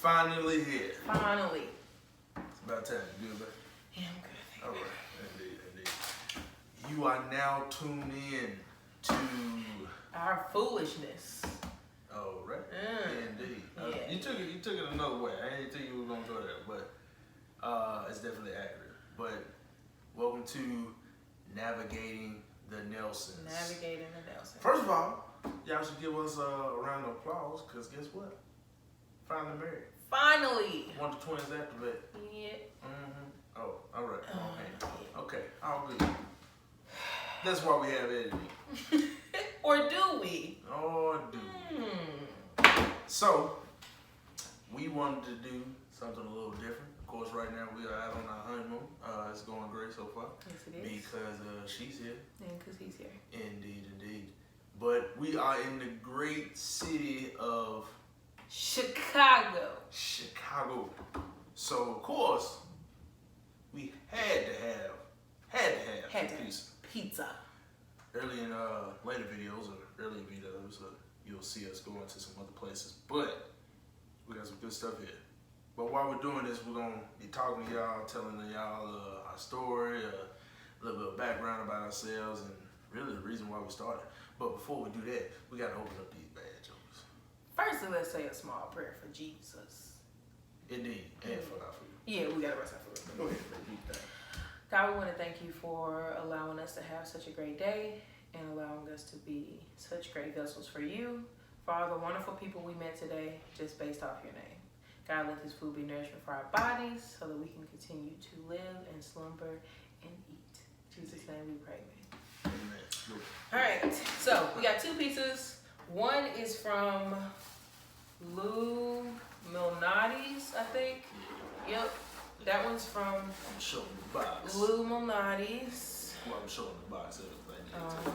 finally here. Finally. It's about time. You good, man? Yeah, I'm good. All right. Indeed. You are now tuned in to... Our foolishness. Oh, right. Indeed. Yeah. You took it another way. I didn't think you were going to go there, but it's definitely accurate. But welcome to Navigating the Nelsons. Navigating the Nelsons. First of all, y'all should give us a round of applause, because guess what? Finally married. Finally. One of the twins activated. Yeah. Oh, all right. Yeah. Okay, all good. That's why we have editing. Or do we? Oh, dude. So, we wanted to do something a little different. Of course, right now we are out on our honeymoon. It's going great so far. Yes, it is. Because she's here. And because he's here. Indeed. But we are in the great city of Chicago. So, of course, we had to have Pizza. early in later videos or earlier videos, you'll see us going to some other places. But we got some good stuff here. But while we're doing this, we're going to be talking to y'all, telling y'all our story, a little bit of background about ourselves, and really the reason why we started. But before we do that, we got to open up these bad jokes. First, let's say a small prayer for Jesus. Indeed. And for our food. Yeah, we got to rest our food. Go ahead, repeat that. God, we want to thank you for allowing us to have such a great day and allowing us to be such great vessels for you, for all the wonderful people we met today, just based off your name. God, let this food be nourishment for our bodies so that we can continue to live and slumber and eat. In Jesus' name we pray, man. Amen. All right, so we got two pizzas. One is from Lou Malnati's, I think. Yep. That one's from I'm showing the box. Lou Malnati's. Well, I'm showing the box of everything. Okay.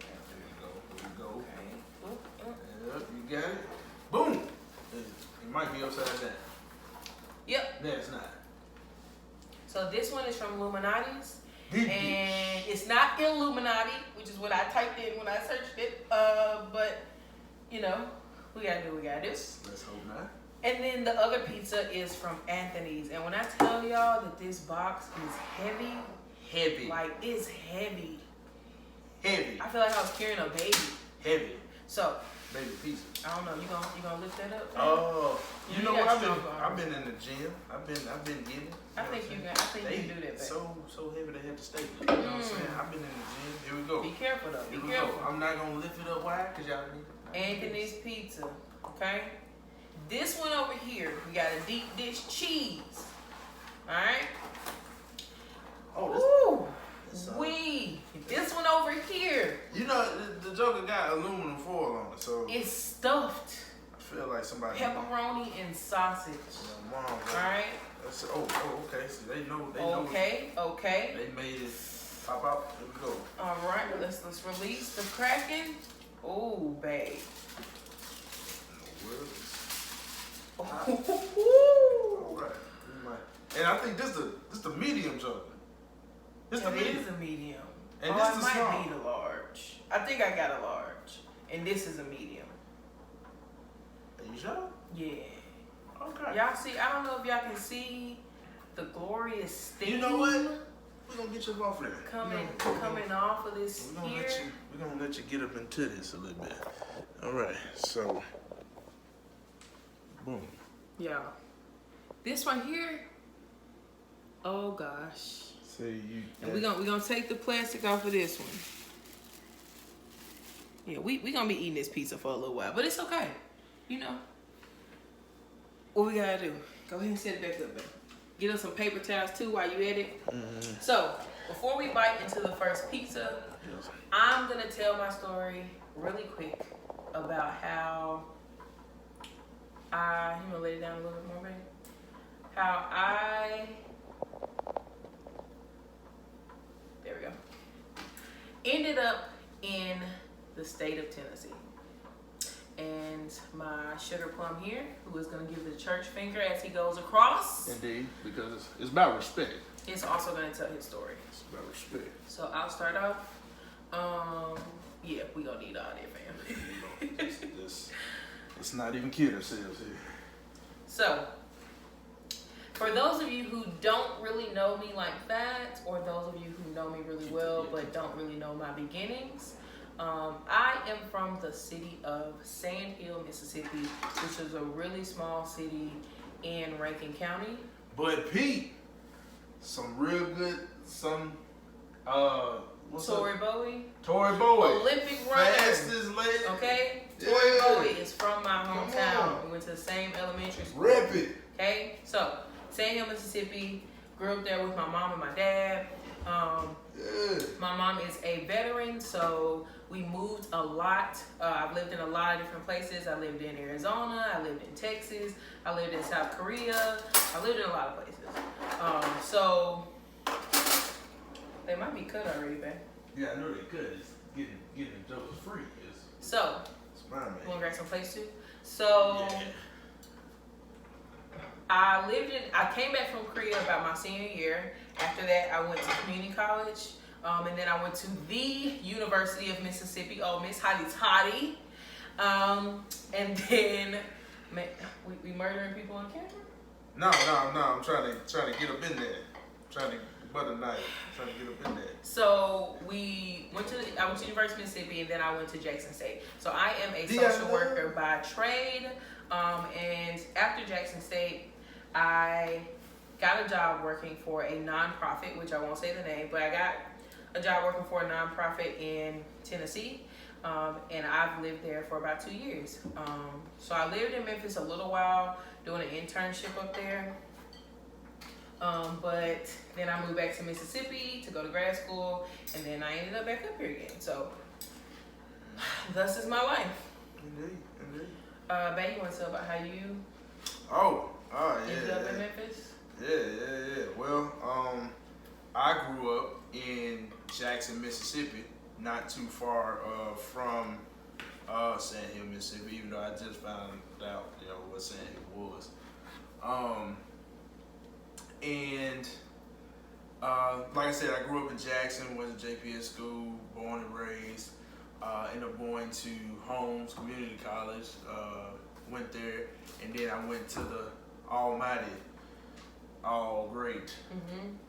There you go. Okay. Yep, you got it. Boom. It might be upside down. Yep. No, it's not. So this one is from Illuminati's. And it's not Illuminati, which is what I typed in when I searched it. But, you know, we gotta do what we gotta do. Let's hope not. And then the other pizza is from Anthony's. And when I tell y'all that this box is heavy, like it's heavy. I feel like I was carrying a baby. Heavy. So, Baby pizza. I don't know, you gonna lift that up? Oh, you know what? got I've been in the gym. I've been getting. I think you can do that. So heavy they have to staple it. You know what I'm saying? I've been in the gym. Here we go. Be careful though. Be Here we careful. go. I'm not gonna lift it up wide because y'all need it. Anthony's Pizza. Okay. This one over here, we got a deep dish cheese. All right. Oh, this one over here. You know, the Joker got aluminum foil on it, so it's stuffed. I feel like somebody. Pepperoni and sausage. Mom, all right. That's, okay. So they know. Okay. They made it pop out. Here we go. All right. Let's release the Kraken. Oh, babe. All right. And I think this the medium Joker. This the medium. It is a medium. And this is might small. need a large. I think I got a large. And this is a medium. Are you sure? Yeah. Okay. Y'all see, I don't know if y'all can see the glorious thing. You know what? We're gonna get you off there. Coming off of this here. We're gonna let you get up into this a little bit. All right. So, boom. Yeah. This one here. Oh gosh. See you. And we're gonna take the plastic off of this one. Yeah, we gonna be eating this pizza for a little while, but it's okay. You know. What we gotta do? Go ahead and set it back up, baby. Get us some paper towels too while you at it. So before we bite into the first pizza, I'm gonna tell my story really quick about how you gonna lay it down a little bit more, baby? How there we go. Ended up in the state of Tennessee. And my sugar plum here, who is going to give the church finger as he goes across. Indeed, because it's about respect. It's also going to tell his story. It's about respect. So I'll start off. Yeah, we going to need all that, fam. It's not even kid ourselves here. So, for those of you who don't really know me like that, or those of you who know me really well but don't really know my beginnings, I am from the city of Sand Hill, Mississippi, which is a really small city in Rankin County. But Pete, some real good, Tori Bowie, Tory Bowie, Olympic runner. fastest lady. Okay, Yeah. Tori Bowie is from my Come hometown. on. We went to the same elementary school. Rep it. Okay, so Sand Hill, Mississippi. Grew up there with my mom and my dad. Yeah. My mom is a veteran, so we moved a lot. I've lived in a lot of different places. I lived in Arizona. I lived in Texas. I lived in South Korea. I lived in a lot of places. So they might be cut already, babe. Yeah, I know they could. It's getting jokes free. So It's fine, man. you want to grab some plates too? So Yeah. I came back from Korea about my senior year. After that, I went to community college. And then I went to the University of Mississippi, Miss Hottie Toddy. And then, we murdering people on camera? No. I'm trying to get up in there. Trying to butter knife. Trying to get up in there. So I went to University of Mississippi, and then I went to Jackson State. So I am a Yeah, social worker by trade. And after Jackson State, I got a job working for a nonprofit, which I won't say the name, but I got a job working for a nonprofit in Tennessee. And I've lived there for about 2 years. So I lived in Memphis a little while doing an internship up there. But then I moved back to Mississippi to go to grad school, and then I ended up back up here again. So thus is my life. Indeed. Babe, you want to tell about how you ended up in Memphis? Yeah. Well, I grew up in Jackson, Mississippi, not too far from Sand Hill, Mississippi, even though I just found out, what Sand Hill was. And like I said, I grew up in Jackson, went to JPS school, born and raised. Ended up going to Holmes Community College, went there, and then I went to the almighty, all great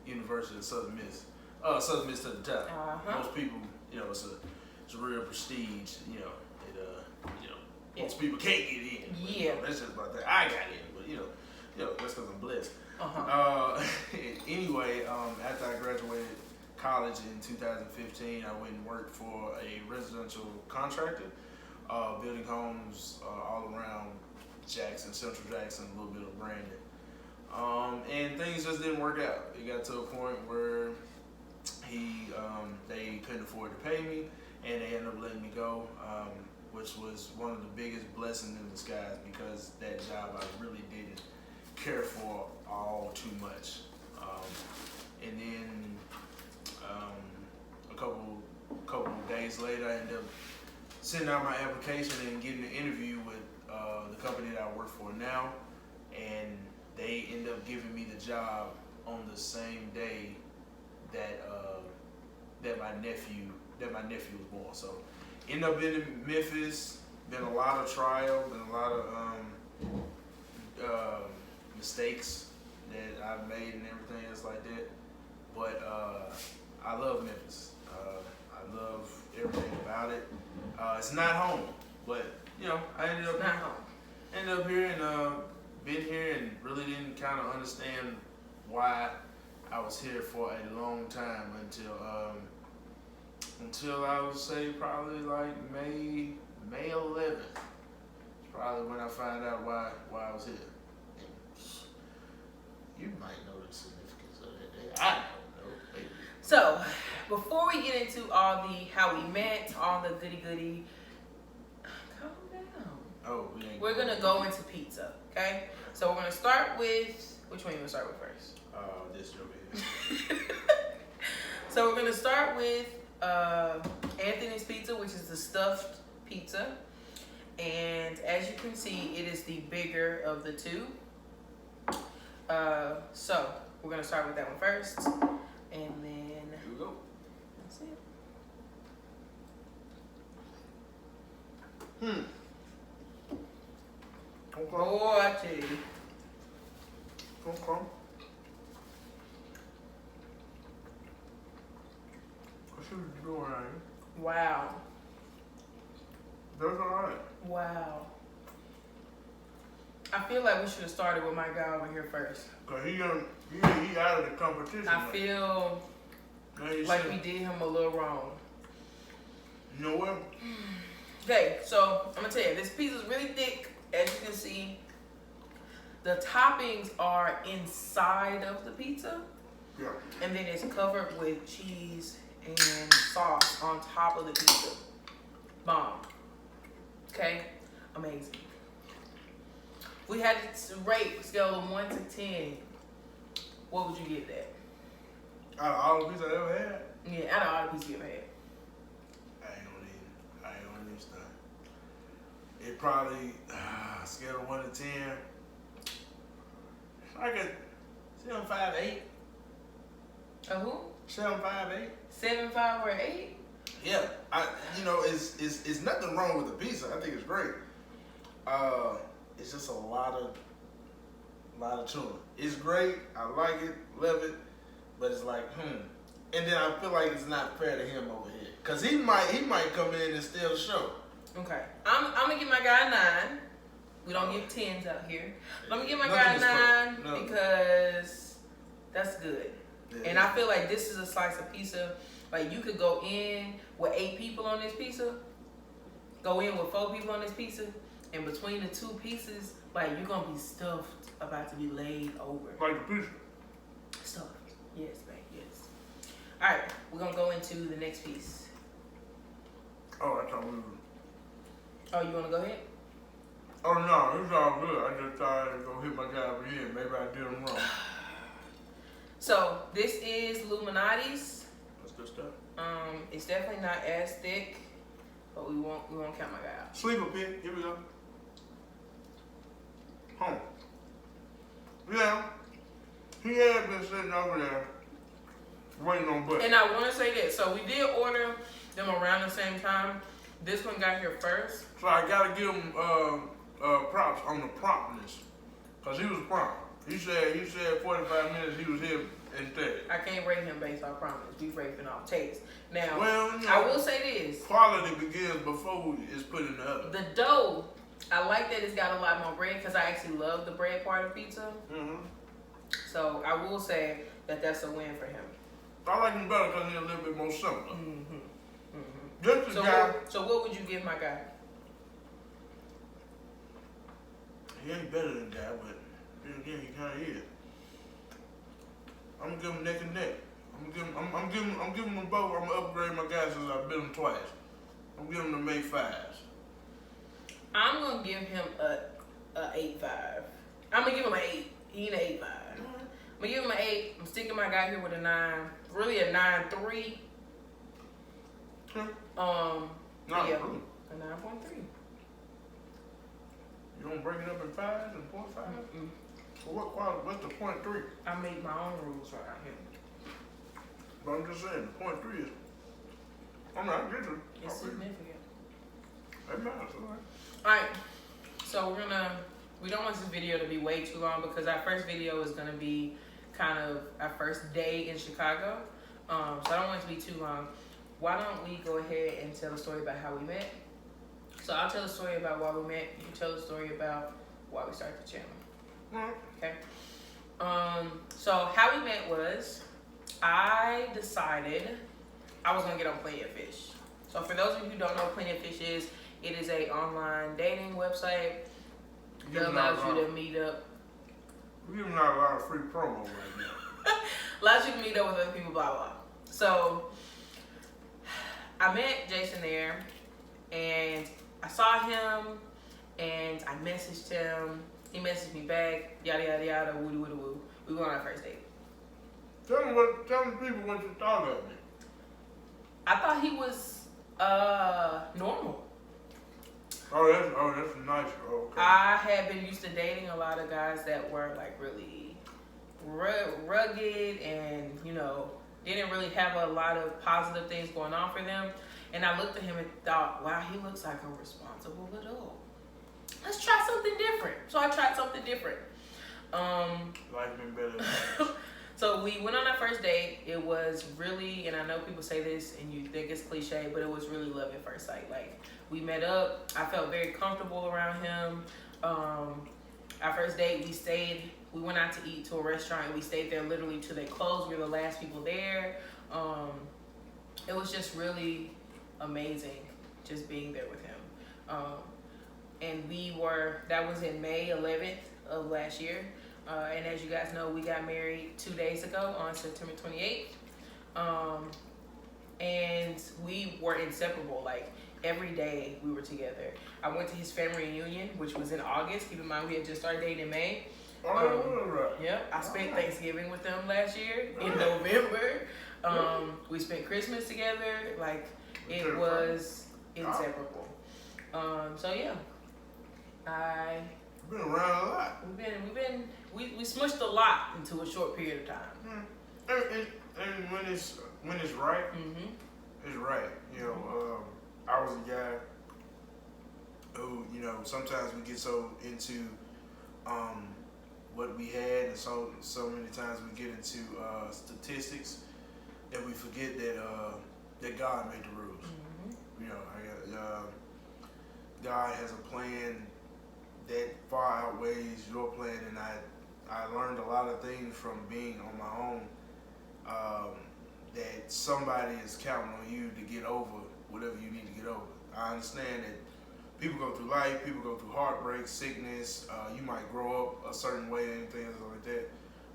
University of Southern Miss. Southern Miss to the top. Most people, it's a real prestige. Most people can't get in. But, Yeah. That's just about that. I got in, but that's because I'm blessed. Anyway, after I graduated college in 2015, I went and worked for a residential contractor, building homes all around Jackson, Central Jackson, a little bit of Brandon. And things just didn't work out. It got to a point where they couldn't afford to pay me, and they ended up letting me go, which was one of the biggest blessings in disguise, because that job I really didn't care for all too much. And then a couple of days later, I ended up sending out my application and getting an interview with the company that I work for now, and they ended up giving me the job on the same day that my nephew was born. So ended up in Memphis. Been a lot of trial, been a lot of mistakes that I've made and everything else like that. But I love Memphis. I love everything about it. It's not home, but I ended up here and been here and really didn't kind of understand why I was here for a long time until I would say probably like May 11th. Probably when I found out why I was here. You might know the significance of that day. I don't know. Maybe. So, before we get into all the how we met, all the goody, calm down. We're gonna go into pizza, okay? So we're gonna start with, which one you gonna start with first? This over here. So we're gonna start with Anthony's Pizza, which is the stuffed pizza. And as you can see, it is the bigger of the two. So we're gonna start with that one first, and then Here we go. that's it. Okay. Oh, I tell you. Okay. I see what you're doing right here. Wow. That's alright. Wow. I feel like we should have started with my guy over here first. Cause he out of the competition. I feel like we did him a little wrong. You know what? Okay, so I'm gonna tell you, this pizza is really thick, as you can see. The toppings are inside of the pizza, Yeah. and then it's covered with cheese and sauce on top of the pizza. Bomb. Okay, amazing. We had to rate scale of 1 to 10. What would you give that? Out of all the pizza I ever had, Yeah, out of all the pizzas you ever had. I ain't gonna even start. It probably scale of 1 to 10. Like a 7.5, 8. A who? 7.5, 8. 7, 5, or 8? Yeah, it's nothing wrong with the pizza. I think it's great. It's just a lot of tuna. It's great. I like it, love it, but it's like, And then I feel like it's not fair to him over here, cause he might come in and steal the show. Okay, I'm gonna give my guy a 9. We don't give 10s out here. Let me give my guy a 9 because that's good. Yeah. And I feel like this is a slice of pizza. Like you could go in with 8 people on this pizza, go in with 4 people on this pizza, and between the 2 pieces, like you're gonna be stuffed, about to be laid over. Like the pizza. Stuffed. Yes, man. Yes. All right, we're gonna go into the next piece. Oh, I thought we were. Oh, you wanna go ahead? Oh no, it's all good. I just thought I'd go hit my guy over here. Maybe I did him wrong. So this is Illuminati's. That's good stuff. It's definitely not as thick, but we won't count my guy out. Sleeper pit. Here we go. Home. Yeah. He had been sitting over there waiting on Butch. And I want to say this. So we did order them around the same time. This one got here first. So I gotta give him props on the promptness, cause he was prompt. He said 45 minutes. He was here in 30. I can't rate him based off promise. We rate him off taste. Now, well, you know, I will say this: quality begins before it's put in the oven. the dough, I like that it's got a lot more bread because I actually love the bread part of pizza. Mm-hmm. So I will say that that's a win for him. I like him better because he's a little bit more simpler. Mm-hmm. Mm-hmm. Just the guy. So what would you give my guy? He ain't better than that, but then again, he kind of is. I'm gonna give him neck and neck. I'm giving them both. I'm gonna upgrade my guys since I've been them twice. I'm giving them the May 5s. I'm gonna give him a 8.5. I'm gonna give him an 8. He an 8.5. I'm gonna give him an 8. I'm sticking my guy here with a 9. Really a 9.3. Okay. Yeah, Yeah. a 9.3. You don't break it up in 5s and 0.5s? Mm-mm. So what quality? What's the 0.3? I made my own rules right here. But I'm just saying, the 0.3 is. I'm not getting it. It's significant. That matters, alright. Alright, so we don't want this video to be way too long because our first video is gonna be kind of our first day in Chicago. So I don't want it to be too long. Why don't we go ahead and tell a story about how we met? So I'll tell a story about why we met. You tell a story about why we started the channel. Okay. So how we met was I decided I was gonna get on Plenty of Fish. So for those of you who don't know what Plenty of Fish is, it is a online dating website that allows you to meet up. We're giving out a lot of free promo right now. Allows you to meet up with other people, blah blah. So I met Jason there, and I saw him, and I messaged him. He messaged me back, yada yada yada, woo woo woo. We went on our first date. Tell the people what you thought of me. I thought he was normal. Oh, that's nice. Oh, okay. I had been used to dating a lot of guys that were like really rugged and, you know, didn't really have a lot of positive things going on for them. And I looked at him and thought, wow, he looks like a responsible adult. Let's try something different. So I tried something different. Life been better. So we went on our first date. It was really, and I know people say this and you think it's cliche, but it was really love at first sight. Like, we met up. I felt very comfortable around him. Our first date, we went out to eat to a restaurant. We stayed there literally till they closed. We were the last people there. It was just really amazing just being there with him. And that was in May 11th of last year. And as you guys know, we got married 2 days ago on September 28th. And we were inseparable. Like, every day we were together. I went to his family reunion, which was in August. Keep in mind, we had just started dating in May. Yep, I spent Thanksgiving with them last year in November. We spent Christmas together. Like, it was inseparable. So yeah, Been around a lot. We smushed a lot into a short period of time. And when it's right, it's right. You know, I was a guy who, you know, sometimes we get so into what we had, and so many times we get into statistics that we forget that God made the rules. You know, God has a plan that far outweighs your plan, and I learned a lot of things from being on my own, that somebody is counting on you to get over whatever you need to get over. I understand that people go through life, people go through heartbreak, sickness, you might grow up a certain way and things like that,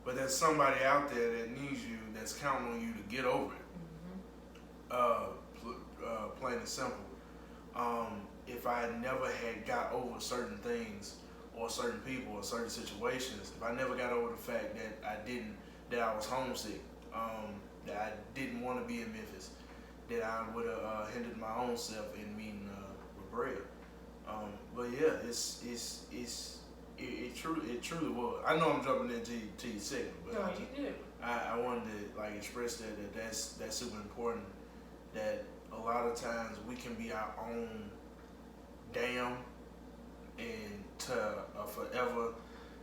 but there's somebody out there that needs you, that's counting on you to get over it. Plain and simple. If I never had got over certain things or certain people or certain situations, if I never got over the fact that I was homesick, that I didn't want to be in Memphis, that I would have hindered my own self in meeting with Brea. But yeah, it truly was. I know I'm jumping into your segment, but No, you did. I wanted to like express that's super important. That a lot of times we can be our own dam and to a forever,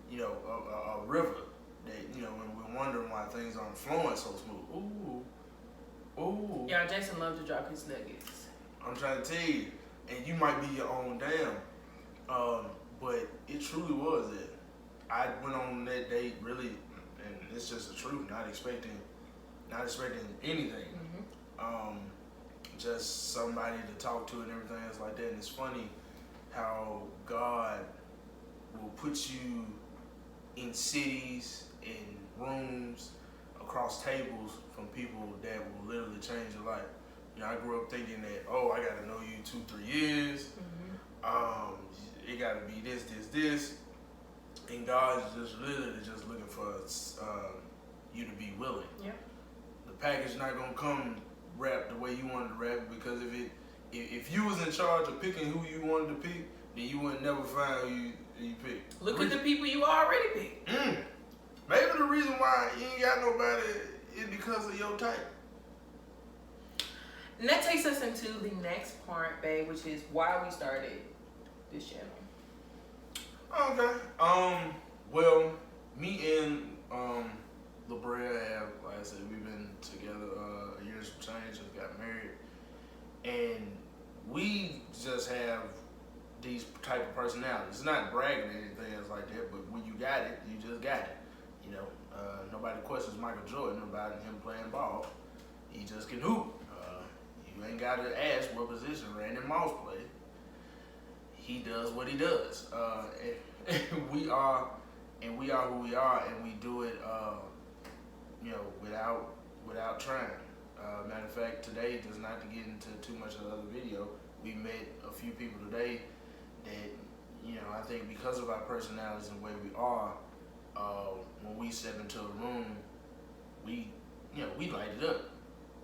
you know, a river that, you know, when we're wondering why things aren't flowing so smooth. Ooh. Yeah, Jason loves to drop his nuggets. I'm trying to tell you, and you might be your own dam, but it truly was it. I went on that date really, and it's just the truth, not expecting anything. Just somebody to talk to and everything else like that. And it's funny how God will put you in cities, in rooms, across tables from people that will literally change your life. You know, I grew up thinking that, oh, I got to know you 2-3 years. It got to be this. And God is just literally just looking for you to be willing. Yeah. The package not going to come wrapped the way you wanted to wrap it, because if you was in charge of picking who you wanted to pick, then you would never find who you picked. Look at the people you already picked. Maybe the reason why you ain't got nobody is because of your type. And that takes us into the next part, babe, which is why we started this channel. Okay. Well, me and LaBrea have, like I said, we've been together a year and some change, just got married, and we just have these type of personalities. It's not bragging or anything else like that, but when you got it, you just got it. You know, nobody questions Michael Jordan about him playing ball. He just can hoop. You ain't got to ask what position Randy Moss played. He does what he does. And we are who we are, and we do it, you know, without trying. Matter of fact, today, just not to get into too much of the other video, we met a few people today that, you know, I think because of our personalities and the way we are, when we step into a room, we light it up.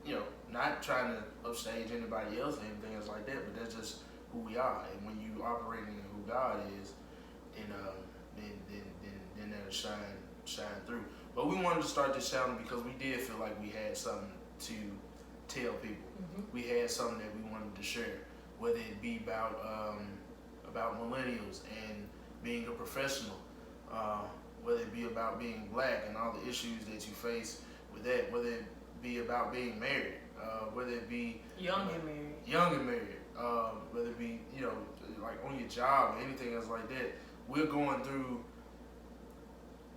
You know, not trying to upstage anybody else or anything else like that, but that's just who we are. And when you operating in who God is, then that'll shine through. But we wanted to start this channel because we did feel like we had something to tell people. We had something that we wanted to share, whether it be about millennials and being a professional, whether it be about being black and all the issues that you face with that, whether it be about being married, whether it be young and married, whether it be, you know, like on your job or anything else like that. We're going through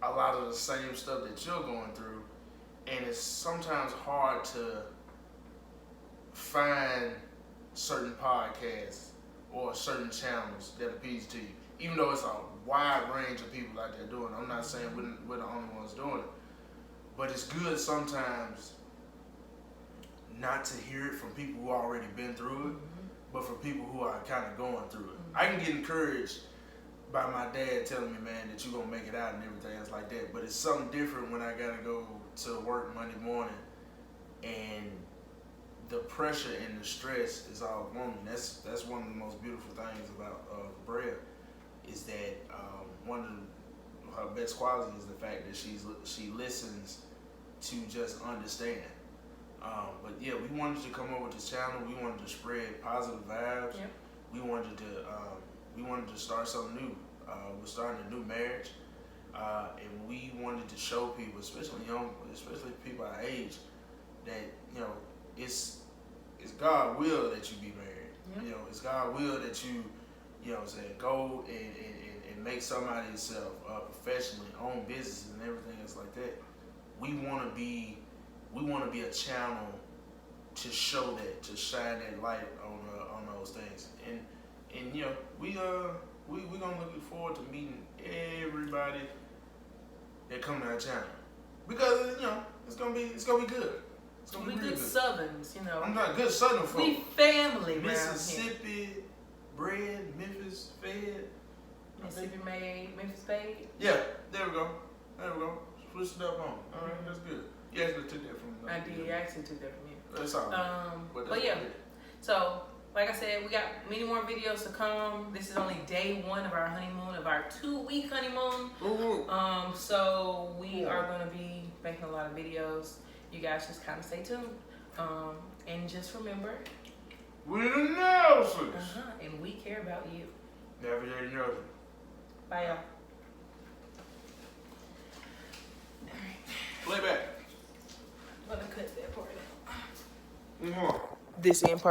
a lot of the same stuff that you're going through, and it's sometimes hard to find certain podcasts or certain channels that appeals to you, even though it's a wide range of people out there doing it. I'm not saying we're the only ones doing it, but it's good sometimes not to hear it from people who already been through it, but for people who are kind of going through it. I can get encouraged by my dad telling me, man, that you're going to make it out and everything else like that, but it's something different when I got to go to work Monday morning and the pressure and the stress is all on me. That's one of the most beautiful things about Brea, is that one of her best qualities is the fact that she listens to just understand. But yeah, we wanted to come up with this channel. We wanted to spread positive vibes. Yep. We wanted to start something new. We're starting a new marriage, and we wanted to show people, especially people our age, that, you know, it's God will that you be married. Yep. You know, it's God will that you know what I'm saying, go and make something out of yourself professionally, own business and everything else like that. We want to be a channel to show that, to shine that light on those things. And you know, we gonna look forward to meeting everybody that come to our channel, because, you know, it's gonna be good. It's gonna We be good good. Southerns, you know. I'm not good Southern folk. We family around here. Mississippi bred, Memphis fed. Mississippi made, Memphis paid. Yeah, there we go. Switched it up on. All right, that's good. You actually took that from I did. I actually took that from you. That's all. But yeah. So, like I said, we got many more videos to come. This is only day 1 of our honeymoon, of our 2-week honeymoon. So we are gonna be making a lot of videos. You guys just kind of stay tuned. And just remember, We're the Nelsons. and we care about you. Navigating your other. Bye, y'all. Play back. I'm gonna cut that part out. More. This end part.